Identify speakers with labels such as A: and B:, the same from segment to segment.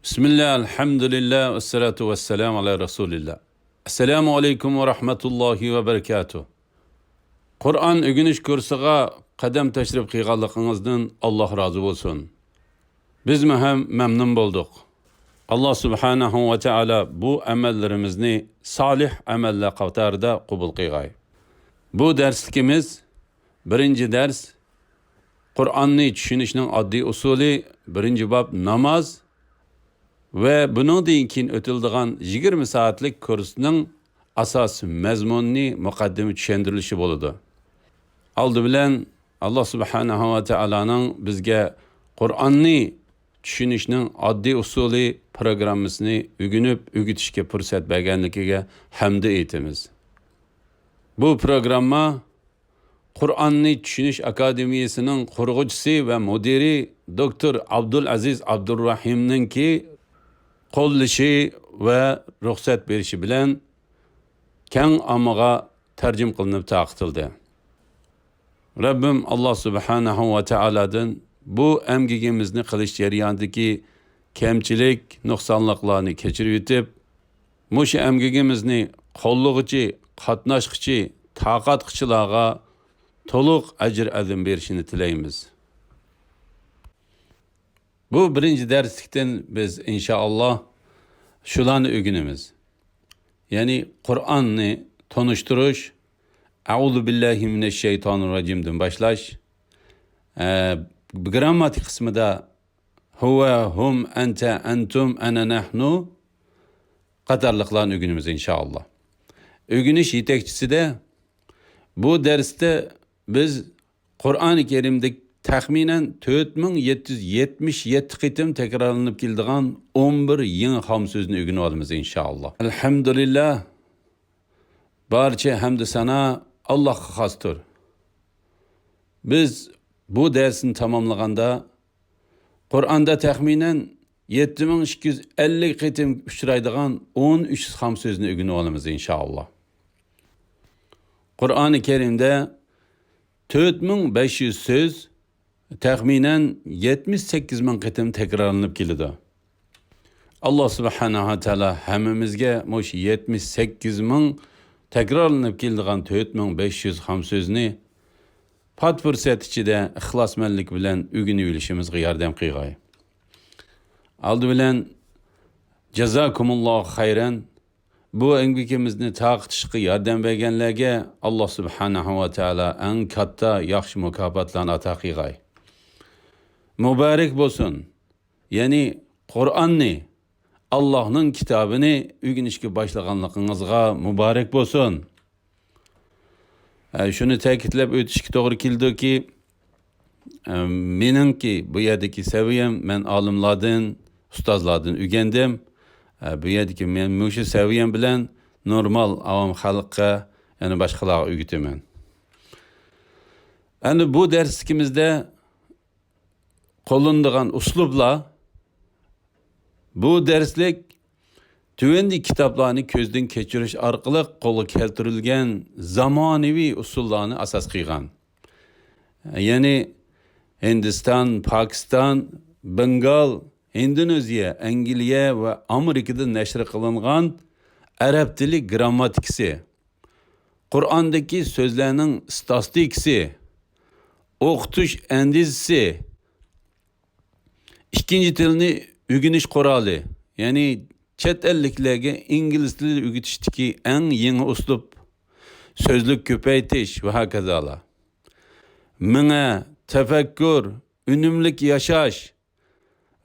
A: Bismillah, elhamdülillah, ve salatu ve selamu ala Resulillah. Esselamu aleyküm ve rahmetullahi ve berekatuh. Kur'an ögünüş kursuga qadam tashrif qilganligingizdan Allah razı olsun. Biz hem memnun bulduk. Allah subhanahu ve taala bu amellerimizni salih ameller qatarida qabul qilgay. Bu derslikimiz birinci ders Kur'an'ni tushunishning oddiy usuli, birinci bab namaz ve bundan keyin o'tiladigan 20 saatlik kursning asos mazmunni muqaddima tushuntirilishi bo'ladi. Aldı bilan Allah subhanahu va taolaning bizga Qur'onni tushunishning oddiy usuli programmasini o'rganishga fursat berganligiga hamd aytamiz. Bu programma Qur'onni tushunish akademiyasining qurg'uvchisi va mudiri doktor Abdulaziz Abdurrahimninki qo'llashi va ruxsat berishi bilan keng ommaga tarjim qilinib taqtildi. Rabbim Allah subhanahu va taoladan bu amgigimizni qilish jarayonidagi kamchilik, nuqsonliklarni kechirib yetib, mushu amgigimizni qo'llag'uchi, qatnashchi, taqatchilarga to'liq ajr azim berishini tilaymiz. Bu birinci derslikten biz inşallah şularni o'rganamiz. Yani Kur'an'ni tanıştırış, Euzu billahi mineşşeytanirracim'den başlaş. Grammatik kısmında huve, hum, ente, entum, ene, nahnu qatarlıqlarni o'rganamiz inşallah. O'rganish yetakchisi de bu derste biz Kur'an-ı Kerim'deki taxminen 4777 qitim tekrarlanıp keldigan 11 yeni ham sözünü ögünü alımız inşallah. Elhamdülillah, barcha hamd sana Allah'a xastır. Biz bu dersini tamamlaganda Kur'an'da taxminen 7250 qitim uchraydigan 13 ham sözünü ögünü alımız inşallah. Kur'an-ı Kerim'de 4500 söz taxminen 78.000 qitim tekrarlanıp keldi. Allah subhanahu wa taala hammamizga mush 78.000 tekrarlanıp keldigan 4500 ham so'zni pat fursat ichida ixlosmandlik bilan o'rganib olishimizga yordam qilgay. Aldı bilan jazakumullohu xayran. Bu engikimizni taqtishga yordam berganlarga Allah subhanahu wa taala eng katta yaxshi mukofotlarni ato qilgay. Mübarek bo'lsin. Ya'ni Qur'onni, Allohning kitobini o'rganishga boshlaganligingizga muborak bo'lsin. Shuni ta'kidlab o'tishga to'g'ri keldiki, meningki bu yerdagi saviyam men olimlardan, ustozlardan o'rgandim. Bu yerdagi men mushu saviyam bilan normal avam xalqqa, ya'ni boshqalarga o'rgataman. Endi bu darsligimizda qo'llanadigan uslublar, bu darslik tuvendi kitoblarni ko'zdan kechirish orqali qo'lga keltirilgan zamonaviy usullarni asos qilgan. Ya'ni Hindiston, Pokiston, Bengal, Indoneziya, Angliya ve Amerika'da nashr qilingan arab tili grammatikasi, Qur'ondagi so'zlarning statistikasi, o'qitish andizasi, ikkinchi tilni o'rganish quroli, ya'ni chet elliklarga ingliz tilini o'rgatishdagi eng yangi uslub, so'zlik ko'paytirish va hokazolar. Menga tafakkur, unumlik yashash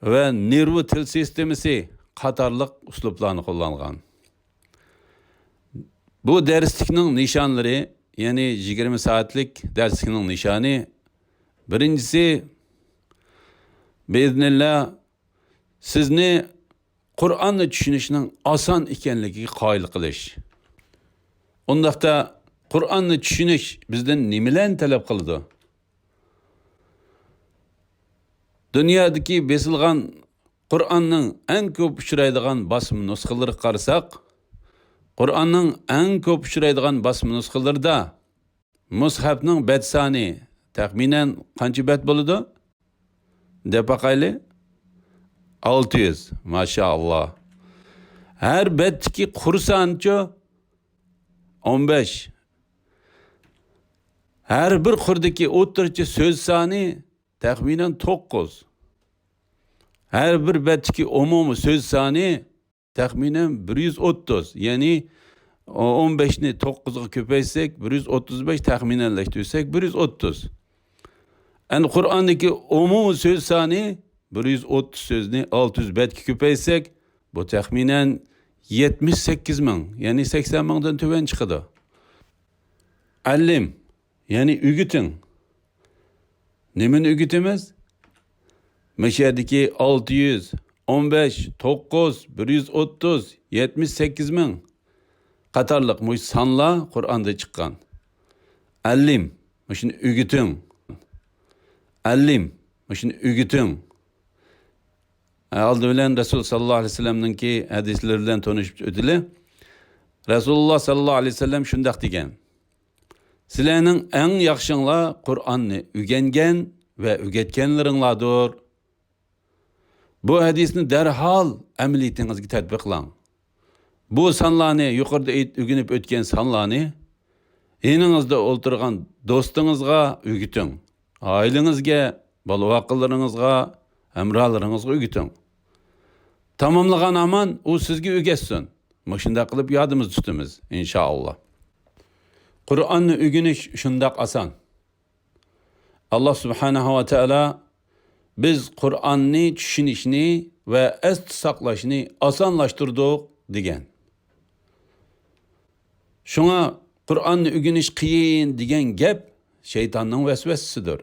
A: ve nervi til sistemisi qatarlıq uslublarni qo'llangan. Bu derslikning nishonlari, ya'ni 20 saatlik derslikning nishoni, birincisi biiznillah sizni Qur'onni tushunishning oson ekanligiga qoyil qilish. Undaqda Qur'onni tushunish bizdan nimalarni talab qiladi? Dünyadaki besilgan Qur'onning eng ko'p uchraydigan basm nusxalariga qarasak, Qur'onning eng ko'p uchraydigan basm nusxalarida mushafning bet soni taxminan qancha bet bo'ladi? Deb baqayli. 600. Maşallah. Her betteki kursanço 15. Her bir kurdaki o'ttirchi söz sani taxminan 9. Her bir betteki umumiy söz sani taxminan 130. Yani 15'ni 9'a köpeytsek 135 taxminanlashtirsak 130. Yani Kur'an'daki umumiy söz sani 130 sözni 600 betki köpeytsek bu taxminan 78 ming, yani 80 mingdan töven chiqadi. Allim, yani ügütün. Nemin ügütimiz? Meşedeki 600, 15, 9, 130, 78 ming. Qatarlıq muş sanla Kur'an'da çıkan. Allim, muşun ügütün. Allim, muşun ügütün. Aldı bilen Resul sallallahu aleyhi ve sellem'nin ki hadislerden tanışıp ödülü. Resulullah sallallahu aleyhi ve sellem şundak degen. Sizlerning eng yaxşınla Kur'an'ni ügengen ve ügetkenlerinladır. Bu hadisni derhal ameliyatingizga tatbiqlang. Bu sanlarni yuqorida ügünüp ötken sanlarni eninizde o'ltirgan do'stingizga ügütün. Ailengizga, bola-vaqinlaringizga, hamrohlaringizga ügütün. Tamamlagan aman u sizga ügetsin. Shunday qilib yodimiz tutamiz inshaalloh. Kur'an'ni ügüniş şundak asan. Allah subhanahu wa ta'ala biz Kur'an'ni tushunishni ve est saqlashni osonlashtirdik degan. Şuna Kur'an'ni ügüniş qiyin degan gap şeytanning vesvesisidir.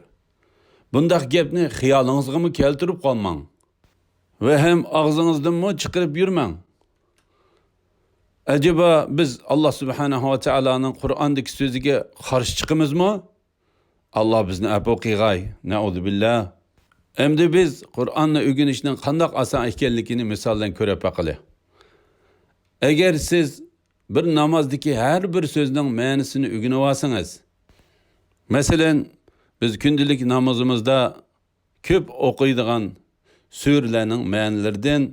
A: Bundak gapni xiyolingizga mı keltirib qolmang ve hem ağzınızdan mı çıkarıp yürmang. Acaba biz Allah subhanahu ve Taala'nın Kur'an'daki sözüge karşı çıkımız mı? Allah bizni afu qilg'ay. Nauzubillah. Endi biz Kur'an'la ügünüşünün qandaq asan ekanligini misoldan ko'rib baqili. Eğer siz bir namazdaki her bir sözün ma'nosini ügünüp olsangiz, mesela biz gündelik namazımızda köp o'qiydigan surelerin ma'nolaridan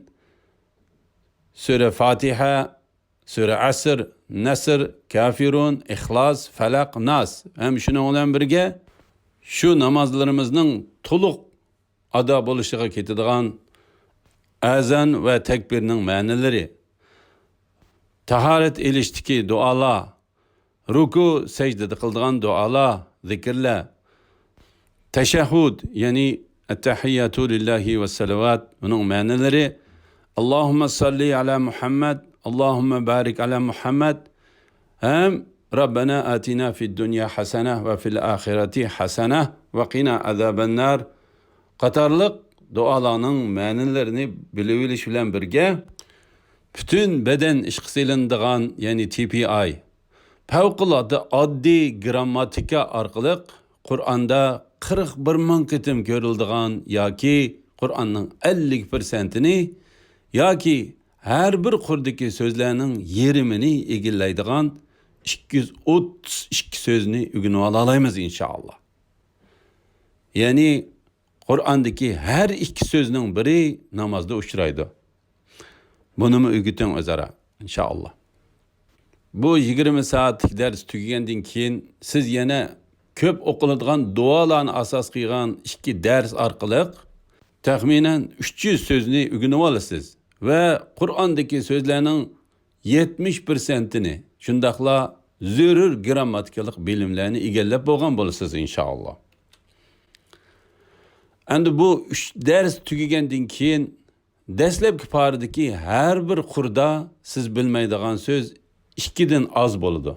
A: Sure Fatiha, Sure Asr, Nasr, Kafirun, İhlas, Falaq, Nas. Hem şunu bilan birge şu namazlarımızın to'liq ado bo'lishiga ketadigan azan ve tekbirning ma'nolari, tahorat elishdiki duolar, ruku sajdada qiladigan duolar, zikrlar, tashahhud, ya'ni at-tahiyyatu lillahi ve salavat, buning ma'nolari Allohumma salli ala Muhammad, Allahümme barik ala Muhammed. Hem Rabbena atina fid dunya hasene ve fil ahireti hasene ve qina azaben nar. Qatarlıq dualarının ma'nolarini bilivilish bilan birge bütün beden ishqisilindigan, yani TPI, favqulodda oddiy grammatika orqali Qur'onda 41 ming qitim ko'rildigan yoki Qur'onning 50%ni yoki her bir qurdaki sözlerinin yerimini egillaydigan 232 sözünü ügünüp alalaymiz inşallah. Yani Kur'an'daki her iki sözünün biri namazda uçuraydı. Bunu mu ügütün özara inşallah. Bu 20 saatlik ders tügegenden keyin siz yine köp oqiladigan dualarni asas qilgan iki ders orqali taxminan 300 sözünü ügünüp olasiz. Ve Kur'an'daki sözlerinin 70%'ni şundaqla zörür grammatikalik bilimlerini egallab bo'lgan bo'lasiz inşallah. Endi bu 3 ders tugagandan keyin dastlabki paradagi her bir qurda siz bilmaydigan söz 2dan az bo'ladi.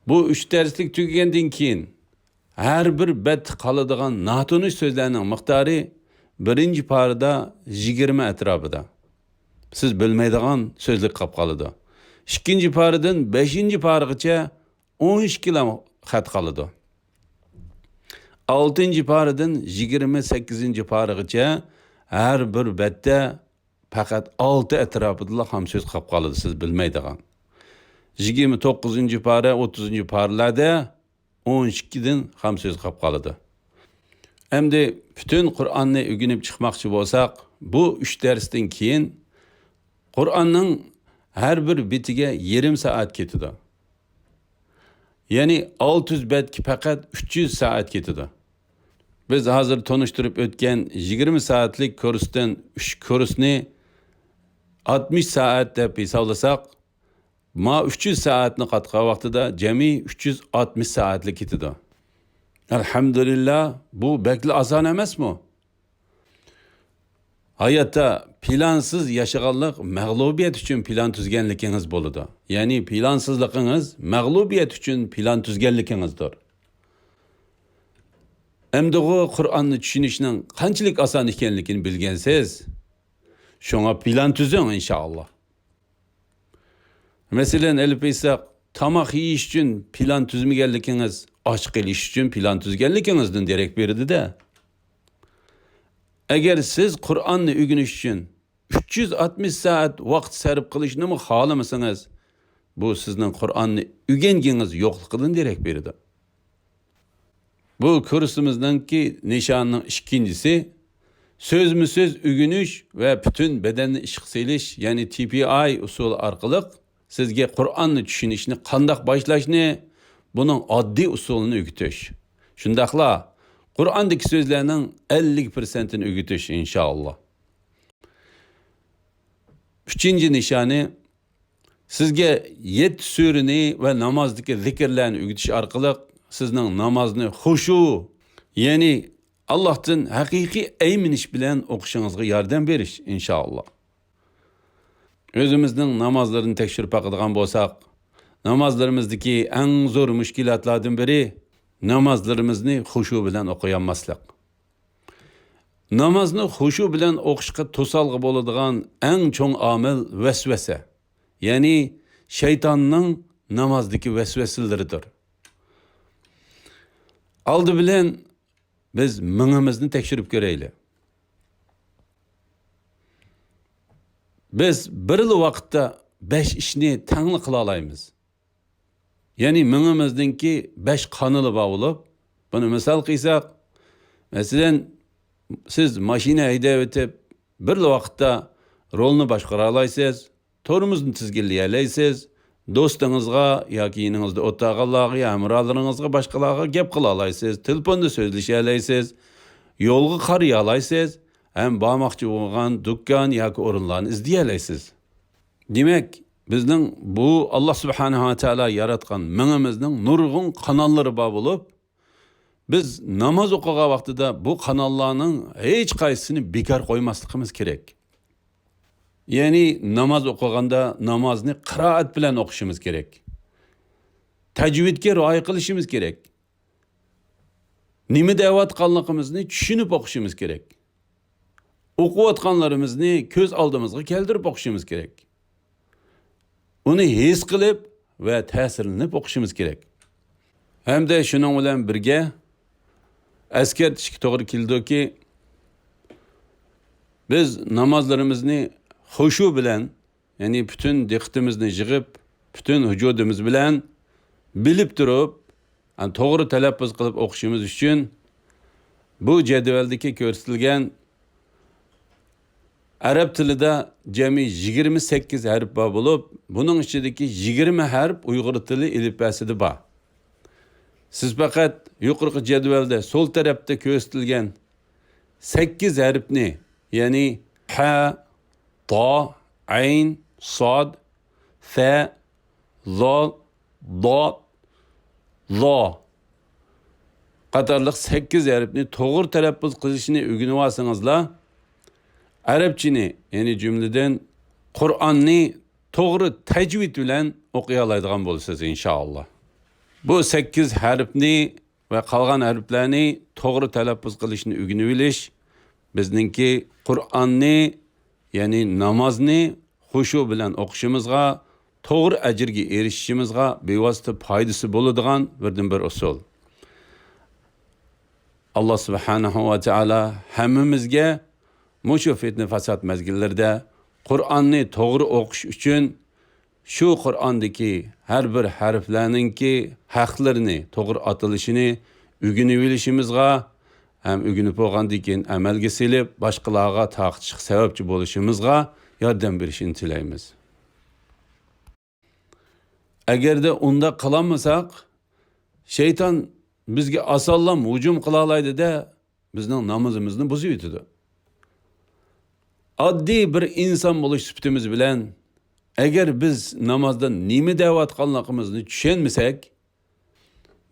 A: Bu 3 derslik tugagandan keyin her bir bet qoladigan notanish so'zlarning miqdori birinci parada 20 etrafında. Siz bilmeydiğin sözlük kapkalıdı. İkinci paradan 5. paragacha 12 kilo xat qalıdı. 6. paradan 28. paragacha her bir bette fakat 6 etrafında ham söz kapkalıdı siz bilmeydiğin. 29. para 30. paralarda 12'den ham söz kapkalıdı. Endi bütün Qur'onni o'rganib chiqmoqchi bo'lsak, bu 3 darsdan keyin Qur'onning har bir bitiga yarim soat ketadi. Ya'ni 600 betga faqat 300 soat ketadi. Biz hozir tanishtirib o'tgan 20 soatlik kursdan 3 kursni 60 soat deb hisoblasak, ma 300 soatni qatqa vaqtida jami 360 soatlik ketadi. Elhamdülillah, bu bekli oson emasmi? Hayotda plansız yaşaganlik mag'lubiyat uchun plan tuzganligingiz bo'ladi. Ya'ni plansizligingiz mag'lubiyat uchun plan tuzganligingizdir. Endi bu Qur'onni tushunishning qanchalik oson ekanligini bilgansiz, shunga plan tuzing inshaalloh. Masalan, elib aytsak, tamoq yeyish uchun plan tuzmaganligingiz, ochiq qilish uchun plan tuzganligingizdan derak beradi-da. Agar siz Qur'onni o'rganish uchun 360 soat vaqt sarf qilishni xohlamasangiz, bu sizning Qur'onni o'rganganingiz yo'qligidan derak beradi. Bu kursimizdanki nishonning ikkinchisi so'zma-so'z o'rganish va butun badanni ishga solish, ya'ni TPI usuli orqali sizga Qur'onni tushunishni qanday boshlashni, buning oddiy usulini o'rgatish. Shundaqla Qur'ondagi so'zlarning 50%ni o'rgatish inshaalloh. Uchinchi nishoni sizga 7 surani va namozdagi zikrlarni o'rgatish orqali sizning namozni xushu, ya'ni Allohdan haqiqiy ayminish bilan o'qishingizga yordam berish inshaalloh. O'zimizning namozlarni tekshirib baqadigan bo'lsak, namozlarimizdagi eng zo'r mushkulotlardan biri namozlarimizni xushu bilan o'qiyolmaslik. Namozni xushu bilan o'qishga to'salg'i bo'ladigan eng cho'ng omil vasvasa. Ya'ni shaytonning namozdagi vasvasalaridir. Aldı bilan biz mingimizni tekshirib ko'raylik. Biz bir vaqtda 5 ishni tangli qila olamiz. Ya'ni mingimizningki 5 qonili bor bo'lib, buni misol qilsak, masalan, siz mashina haydab o'tib, bir vaqtda rolni boshqara olasiz, tormozni tizginlay olasiz, do'stingizga yoki yiningizda o'rtog'larga, hamrohlaringizga, boshqalarga gap qila olasiz, telefonda so'zlasha olasiz, yo'lga qaraya olasiz, ham bormoqchi bo'lgan do'kon yoki o'rinlarni izlay olasiz. Demak, bizning bu Alloh subhanahu va taolo yaratgan mingimizning nurg'un kanallari bor bo'lib, biz namoz o'qigan vaqtida bu kanallarning hech qaysini bekor qo'ymasligimiz kerak. Ya'ni namoz o'qiganda namozni qiroat bilan o'qishimiz kerak. Tajvidga rioya qilishimiz kerak. Nima deyotganligimizni tushunib o'qishimiz kerak. O'qiyotganlarimizni ko'z oldimizga keltirib o'qishimiz kerak. Uni his qilib va ta'sirlanib o'qishimiz kerak. Hamda shuning bilan birga eskartishga to'g'ri keldiki, biz namozlarimizni xushu bilan, ya'ni bütün diqqatimizni yig'ib, bütün vujudimiz bilan bilib turib, to'g'ri talaffuz qilib o'qishimiz uchun bu jadvaldagi ko'rsatilgan arab tilida jami 28 harf bor bo'lib, buning ichidagi 20 harf Uyg'ur tili alifbasida bor. Siz faqat yuqorqi jadvalda sol tarafda ko'rsatilgan 8 harfni, ya'ni ha, ta, ayn, sod, fa, zol, dod, lo qatorliq 8 harfni to'g'ri talaffuz qilishni o'rganib olsangizlar, Arabchini, ya'ni jumladan Qur'onni to'g'ri tajvid bilan o'qiy oladigan bo'lsangiz inshaalloh. Bu 8 harfni va qolgan harflarni to'g'ri talaffuz qilishni o'rganib olish bizningki Qur'onni, ya'ni namozni xushu bilan o'qishimizga, to'g'ri ajrga erishishimizga bevosita foydasi bo'ladigan bir usul. Alloh subhanahu va taolo hammamizga mushu fitna fasod mazgillarida Qur'onni to'g'ri o'qish uchun shu Qur'ondagi har bir harflarningki haqlarini to'g'ri atilishini o'rganib olishimizga hem ügünüp olgandan keyin amalga silib, boshqalarga taqtishga sababchi bo'lishimizga yordam berishini tilaymiz. Agarda unda qilolmasak, shayton bizga osonlam hujum qila oladi-da, bizning namozimizni buzib yutadi. Oddiy bir inson bo'lish sifatimiz bilan agar biz namozda nima deyotganligimizni tushunmasak,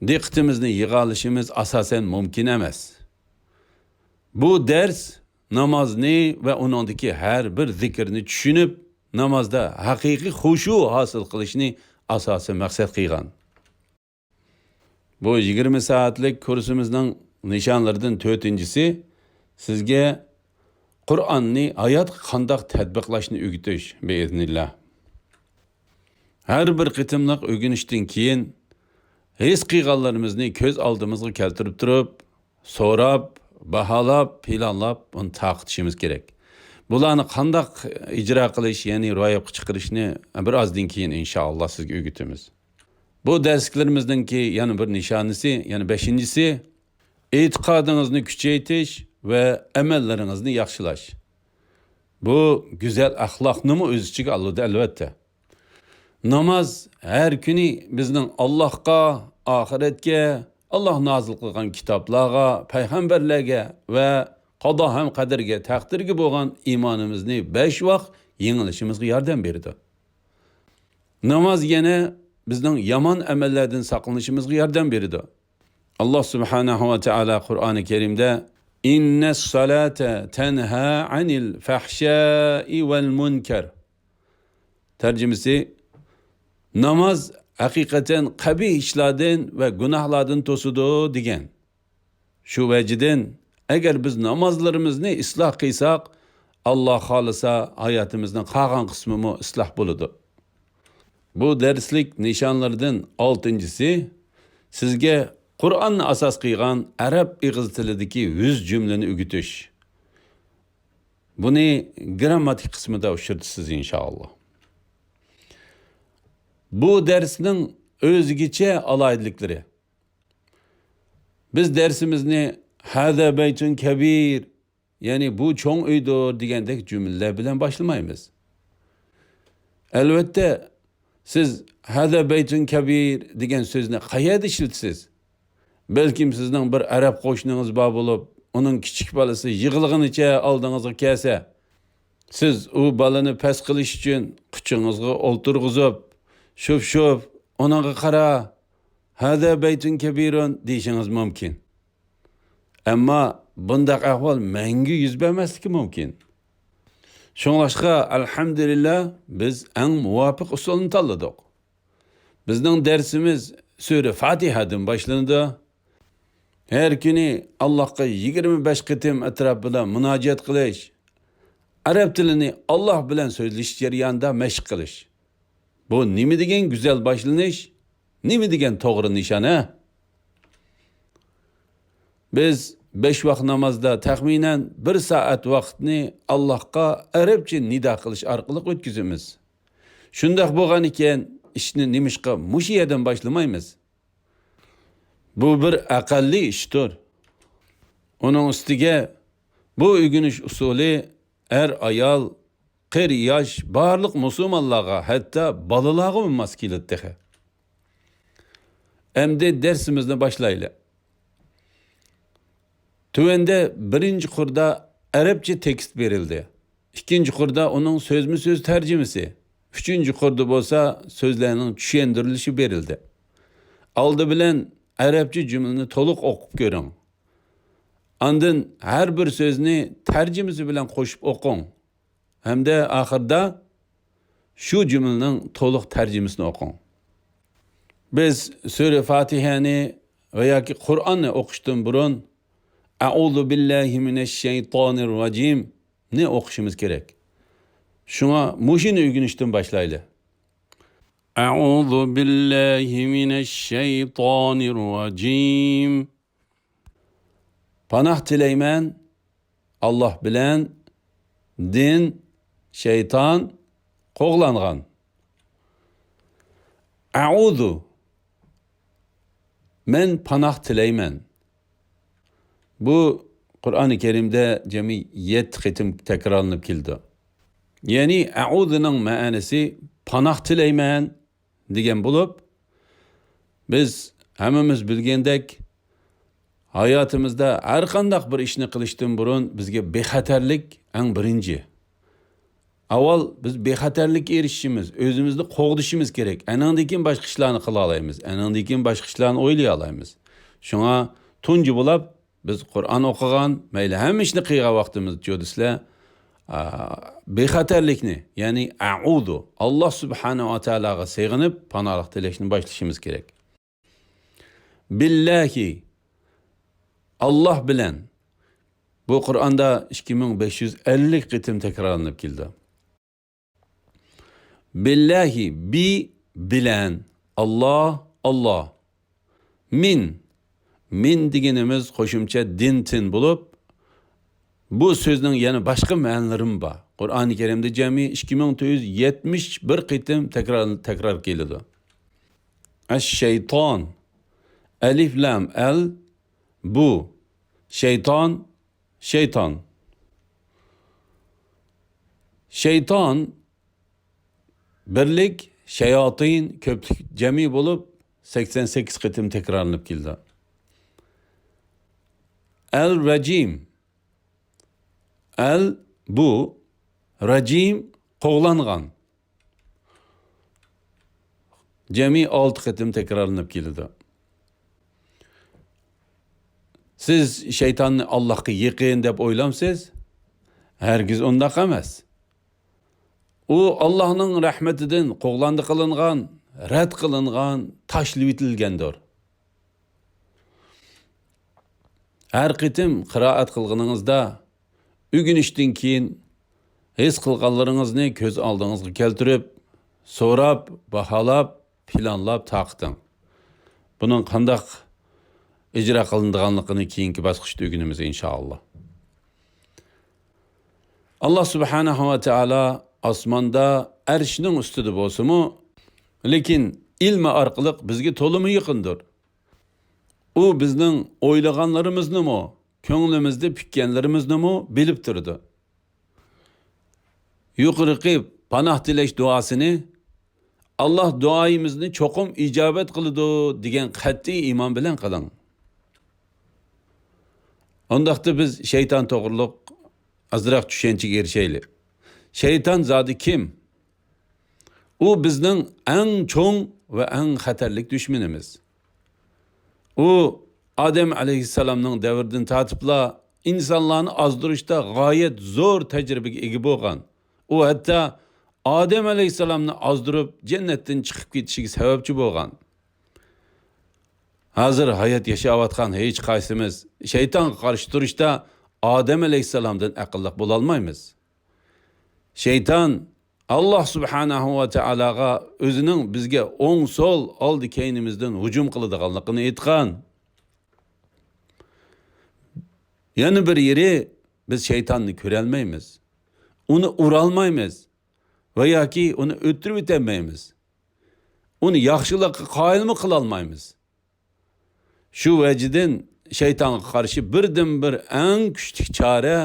A: diqqatimizni yig'a olishimiz asosan mumkin emas. Bu ders namozni va uningdagi har bir zikrni tushunib, namozda haqiqiy xushu hosil qilishni asosiy maqsad qilgan. Bu 20 soatlik kursimizning nishonlaridan 4-inchisi sizga Qur'onni hayot qanday tatbiqlashni o'rgatish beiznillah. Har bir qitimliq o'rganishdan keyin his qilganlarimizni ko'z oldimizga keltirib turib, so'rab, baholab, planlab uni taqtishimiz kerak. Bularni qanday ijro qilish, ya'ni ro'yobga chiqarishni birozdan keyin inshaalloh sizga o'rgatamiz. Bu darslarimizdagi yana bir nishonisi, ya'ni 5-inchisi e'tiqodingizni kuchaytirish va amallaringizni yaxshilash. Bu go'zal axloqni o'z ichiga oladi albatta. Namoz har kuni bizning Allohga, oxiratga, Alloh nozil qilgan kitoblarga, payg'ambarlarga va qado ham qadarga, taqdirga bo'lgan iymonimizni 5 vaqt yengilishimizga yordam beradi. Namoz yana bizning yomon amallardan saqlanishimizga yordam beradi. Allah subhanahu va taala Qur'oni Karimda innas salata tanha anil fahsha'i vel munkar. Tercümesi namaz hakikaten qabih ishlardan va gunohlardan to'sidi degan. Shu vajdan agar biz namozlarimizni isloh qilsak, Alloh xolisa hayotimizning qolgan qismimi isloh bo'ladi. Bu darslik nishonlardan 6-inchisi sizga Qur'onni asos qilgan arab ig'iz tilidagi 100 jumlani o'rgatish. Buni grammatik qismida o'shirtisiz inshaalloh. Bu darsning o'zigacha alayidliklari. Biz darsimizni hada baytun kabir, ya'ni bu cho'ng uydir degandek jumlalar bilan boshlamaymiz. Albatta siz hada baytun kabir degan so'zni qayerda ishlatasiz? Belkim sizning bir arab qo'shningiz bor bo'lib, uning kichik bolasi yig'ilganicha oldingizga kelsa, siz u bolani past qilish uchun quchingizga o'ltirg'izib, shuf unaga qara, hada baytun kabirun deyishingiz mumkin. Ammo bundaq ahvol mangu yuz bermasligi mumkin. Shunglashqa alhamdulillah biz eng muvofiq usulni tanladik. Bizning darsimiz sura Fatihadan boshlanadi. Her kuni Allohga 25 qitim atrof bilan munojat qilish, arab tilini Alloh bilan so'zlash jarayonida mashq qilish. Bu nima degan go'zal boshlanish, nima degan to'g'ri nishona? Biz 5 vaqt namozda taxminan 1 soat vaqtni Allohga arabcha nido qilish orqali o'tkazamiz. Shunday bo'lgan ekan, ishni nimishqa mushu yerdan boshlamaymiz. Bu bir aqalli ishdir. Onun ustiga bu o'rganish usuli ayol, qir yosh barliq musulmonlarga, hatto bolalarga mos keladi. Endi darsimizni boshlaylik. Tuvanda 1-qurda arabcha tekst berildi. 2-qurda uning so'zma-so'z tarjimasi. 3-qurda bo'lsa so'zlarning tushuntirilishi berildi. Oldi bilan arabcha jumlani to'liq o'qib ko'ring. Ondan har bir so'zni tarjimasi bilan qo'shib o'qing. Hamda oxirida shu jumlaning to'liq tarjimasini o'qing. Biz sura Fatihani va yoki Qur'onni o'qishdan burun A'udhu billahi mineşşeytanirracim ne o'qishimiz kerak. Shunga mushini o'rganishdan boshlaylik. A'udhu billahi mineşşeytanirracim. Panoh tilayman Alloh bilan din, shayton qo'g'langan. A'udhu men panoh tilayman. Bu Kur'an-ı Kerim'de cemi 7 qitim tekrarlanıp keldi. Yani a'udhu'nun ma'anisi panah tileymen degan bo'lib, biz hammamiz bilgandek hayotimizda har qanday bir ishni qilishdan burun bizga bexatarlik eng birinchi. Avval biz bexatarlikka erishishimiz, o'zimizni qo'g'dishimiz kerak. Anandan keyin boshqa ishlarni qila olamiz. Anandan keyin boshqa ishlarni o'ylay olamiz. Shunga tunji bo'lib biz Qur'on o'qigan, mayli hamma ishni qilgan vaqtimiz jo'dislar bexatarlikni, ya'ni a'udhu, Alloh subhanahu va taologa sig'inib panohlik tilashni boshlashimiz kerak. Billahi, Allah bilan. Bu Qur'onda 2550 qitim takrorlanib keldi. Billahi, bi bilan, Allah, Allah. Min deganimiz qo'shimcha din bo'lib, bu so'zning yana boshqa ma'nolari bor. Qur'oni Karimda jami 2471 qitim takror keladi. Ash-shayton, alif lam al, bu şeytan, şeytan. Şeytan birlik, shayotin ko'plik jami bo'lib 88 qitim takrorlanib keldi. El-rajim. El bu, rajim qo'g'langan. Jami 6 qitim takrorlanib keldi. Siz şeytanı Allah'a yıkayın deb o'ylamsiz? Hergiz undaq emas. U Allah'ın rahmetidan qo'g'landi qilingan, rad qilingan, tashlab etilgandir. Her qitim qiroat qilganingizda, ugunishdan keyin his qilganlaringizni ko'z oldingizga keltirib, so'rab, baholab, planlab taqting. Bunun qandaq icra qilindiganligini keyingi bosqichda o'rganamiz inshaalloh. Allah subhanahu va taolo osmonda arshning ustida bo'lsa-mu, lekin ilmi orqali bizga to'limi yaqindir. U bizning o'ylaganlarimizni-mi, ko'nglimizda pikkanlarimizni-mi bilib turdi. Yuqoriqi panoh tilash duosini Allah duoyimizni cho'qim ijobat qiladi degan qat'iy iymon bilan qiling. Ondaqda biz şeytan to'g'riliq azroq tushunchaga erishaylik. Şeytan zodi kim? U bizning eng cho'ng va eng xatarlik dushmanimiz. U Adem alayhissalomning davridan tortibla insonlarni ozdirishda g'oyat zo'r tajribaga ega bo'lgan. U hatto Adem alayhissalomni ozdirib jannatdan chiqib ketishiga sababchi bo'lgan. Hazır hayat yaşayotgan hech qaysimiz şeytanga qarshi turishda Adem alayhissalomdan aqlliq bo'la olmaymiz. Şeytan Allah subhanahu va taologa o'zining bizga o'ng so'l oldi keynimizdan hujum qiladiganligini aytgan. Yana bir yeri biz şeytanni ko'ra olmaymiz. Uni ura olmaymiz va yoki uni o'tirib o'tmaymiz. Uni yaxshilikqa qoyilmi qila olmaymiz. Şu vecdin şeytanga qarshi birdan bir eng kuchli chora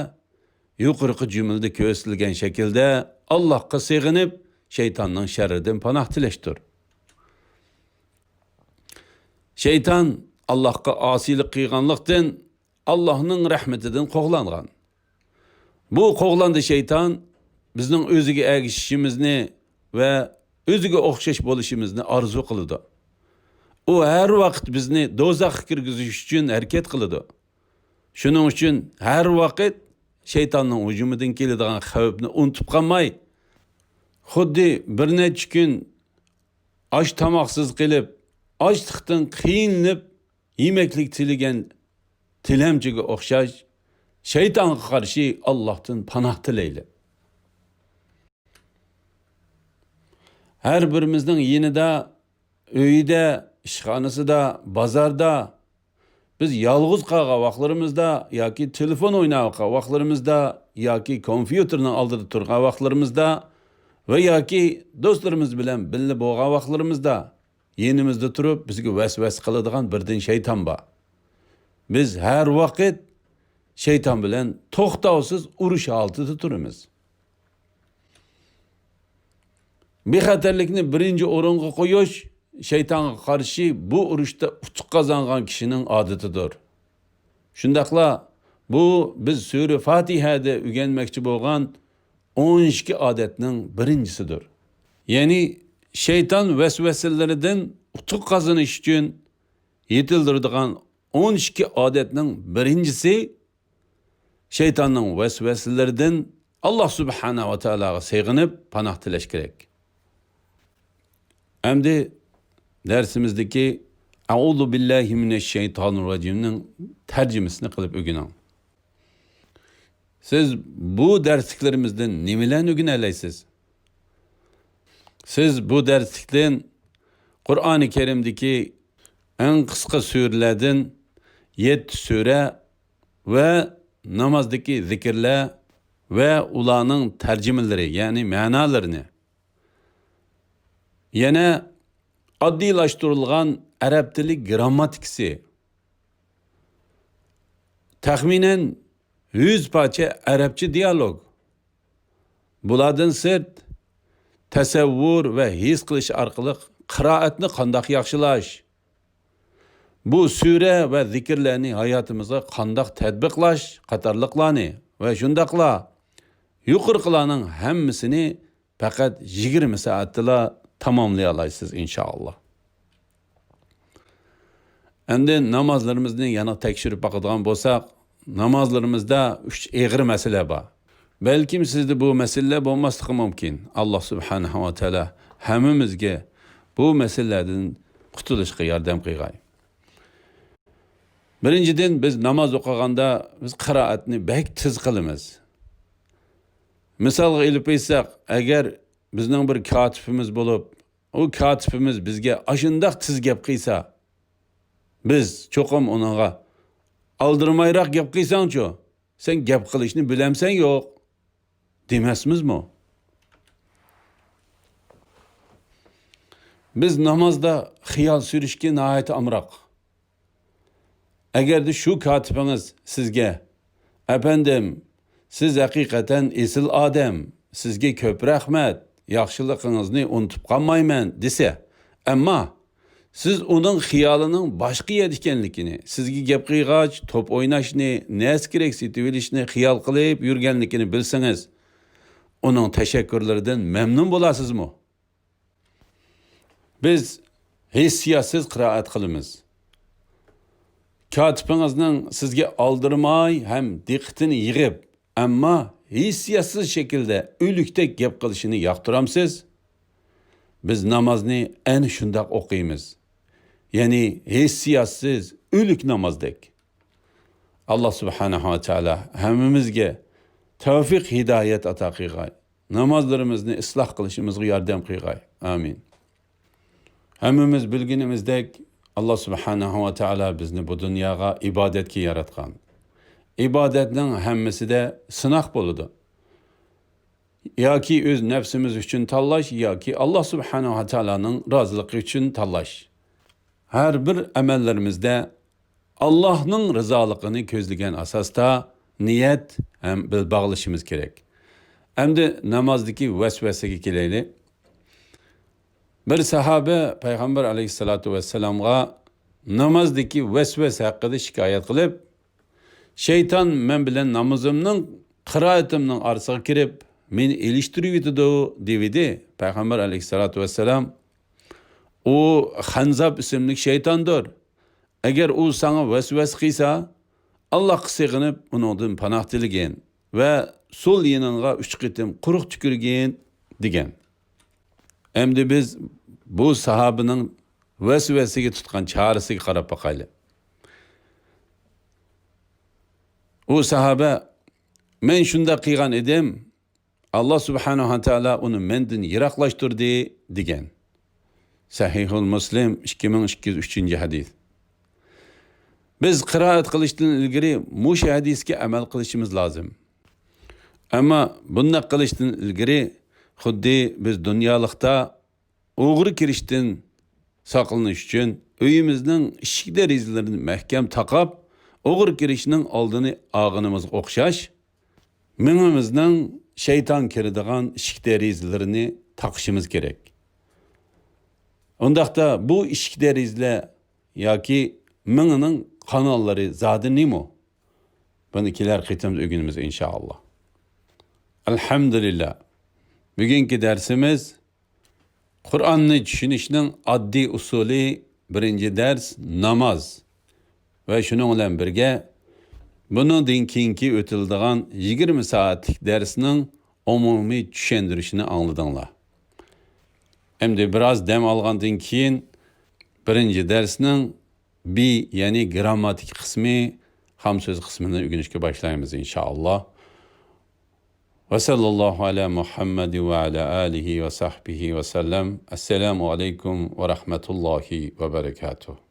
A: yuqorqi jumlada ko'rsatilgan shaklda Allohga sig'inib şeytanning sharridan panoh tilashdir. Şeytan Allohga osiylik qilganlikdan Allohning rahmetidan qo'g'langan. Bu qo'g'landi şeytan bizning o'ziga ergishishimizni va o'ziga o'xshash bo'lishimizni orzu qiladi. O her vaqt bizni do'zaxga kirgizish uchun harakat qiladi. Shuning uchun har vaqt shaytonning hujumidan keladigan xavfni unutib qolmay, xuddi bir necha kun osh tomoqsiz qilib, ochliqdan qiynalib yemeklik tilagan tilamchiga o'xshash shaytonga qarshi Allohdan panoh tilayli. Her birimizning yinida, uyida, ishxonasida, bozorda biz yolg'iz qolgan vaqtlarimizda yoki telefon o'ynayotgan vaqtlarimizda yoki kompyuterning oldida turgan vaqtlarimizda va yoki do'stlarimiz bilan birga bo'lgan vaqtlarimizda yenimizda turib bizga vasvas qiladigan birdan shayton bor. Biz har vaqt şeytan bilen to'xtovsiz urush altida turamiz. Bexatarlikni birinchi o'ringa qo'yish şeytanga qarshi bu urushda utuq qozongan kishining odatidir. Shundaqla bu biz sura Fatihada o'rganmoqchi bo'lgan 12 odatning birinchisidir. Ya'ni şeytan vesveselerinden utuq qozonish uchun yetildiradigan 12 odatning birincisi şeytanning vesveselerinden Allah subhanahu wa ta'alaga sığınıp panoh tilash kerak. Endi dersimizdeki Euzu billahi mineşşeytanirracim'nin tercümesini kılıp ögünen. Siz bu dersliklerimizden nimelerni ögüneleysiz? Siz bu derslikten Kur'an-ı Kerim'deki en kısa sürelerden 7 süre ve namazdaki zikirler ve ulanın tercümeleri yani manalarını yine addilaştırılgan Arap dili grammatikisi tahminen 100 parça Arapça diyalog. Bulardan sırt tasavvur ve his qilish orqali qiraatni qandoq yaxshilash, bu sura ve zikrlarni hayotimizga qandoq tatbiqlash qatorliqlarni ve shundaqla yuqorqilarning hammasini faqat 20 soatda tamamlay olasiz inshaalloh. Endi namozlarimizni yana tekshirib bakadigan bo'lsak, namozlarimizda 3 og'ir masala bor. Belki sizde bu meseleler bo'lmasligi mumkin. Allah subhanahu wa ta'ala hammamizga bu meselelerden qutulishga yordam qilgay. Birinchidan biz namoz o'qiganda biz qiroatni bek tiz qilamiz. Misolga ilib qo'ysak, agar bizning bir katibimiz bo'lib, o katibimiz bizga ashundaq tiz gap qilsa, biz cho'qim unaga aldırmayrak gap qilsangchi, sen gap qilishni bilamsan yo'q demasmizmi? Biz namozda xiyol surishga nihoyat amroq. Agarda shu katibingiz sizga, "Efendim, siz haqiqatan esil odam, sizga ko'p rahmat, yaxshiligingizni unutib qolmayman" desa, ammo siz onun xiyalının başqa yer ekanligini, sizga gap qilgach, top o'ynashni, nas kerak setilishni xiyol qilib yurganligini bilsangiz, onun teşekkürlerinden memnun bo'lasizmi? Biz hissiyatsiz qiroat qilamiz. Katibingizning sizga aldırmay hem diqqatini yig'ib, ammo hissiyatsiz şekilde o'likdek gap qilishini yoqtiramsiz. Biz namozni ana shundoq o'qiymiz. Yani hissiyatsiz o'lik namozdek. Allah subhanahu wa ta'ala hammamizga tevfik hidayet ata qilgay. Namozlarimizni isloh qilishimizga yordam qilgay. Amin. Hammamiz bilginimizdek Allah subhanahu wa ta'ala bizni bu dunyoga ibodatga yaratgan. İbadetning hammasida sinoq bo'ladi. Yoki o'z nafsimiz uchun tanlash, yoki Allah subhanahu wa ta'alaning roziligi uchun tanlash. Her bir amellerimizde Allah'ın rızalıqını közlügen asasta niyet hem bağlışımız gerek. Hem de namazdaki vesveseki kileyli. Bir sahabe Peygamber aleyhissalatu vesselam'a namazdaki vesvese hakkında şikayet kılıp, şeytan men bilen namazımның, qiraatimның arasına kirip, meni iliştiriydi devidi. Peygamber aleyhissalatu vesselam, o Hanzab isimli şeytandır. Eğer o sana vesves qilsa, Allah sığınıp onundan panoh tilgen ve sol yanına 3 qitim quruq tükürgen degan. Endi biz bu sahabenin vesvesiga tutgan çaresiga qarab baqayli. O sahabe, men shunda qilgan edim, Allah subhanahu wa ta'ala uni mendan yiroqlashtirdi degan. Sahihul Muslim 2203 hadis. Biz qiroat qilishdan ilgari mush hadisga amal qilishimiz lozim. Ammo bunday qilishdan ilgari xuddi biz dunyolikda o'g'ri kirishdan saqlanish uchun uyimizning eshik derazalarini mahkam taqab, o'g'ir kirishning oldini olganimizga o'xshash, mingimizning shayton kiradigan eshik derazalarini taqishimiz kerak. Ondaqda bu eshik derazalar yoki mingining kanallari zodi nima? Buni kelar qitimizda o'rganamiz inshaalloh. Alhamdulillah. Bugungi darsimiz Qur'onni tushunishning oddiy usuli. Birinci ders namaz. Ve şunun bilan birga bundan keyingi o'tiladigan 20 saatlik dersning umumiy tushuntirishini angladinglar. Endi biroz dam olgandan keyin birinchi darsning ya'ni grammatik qismi, ham so'z qismini o'rganishga boshlaymiz inshaalloh. Ve sallallahu ala Muhammad ve ala alihi ve sahbihi ve sellem. Esselamu aleyküm ve rahmetullahi ve berekatuhu.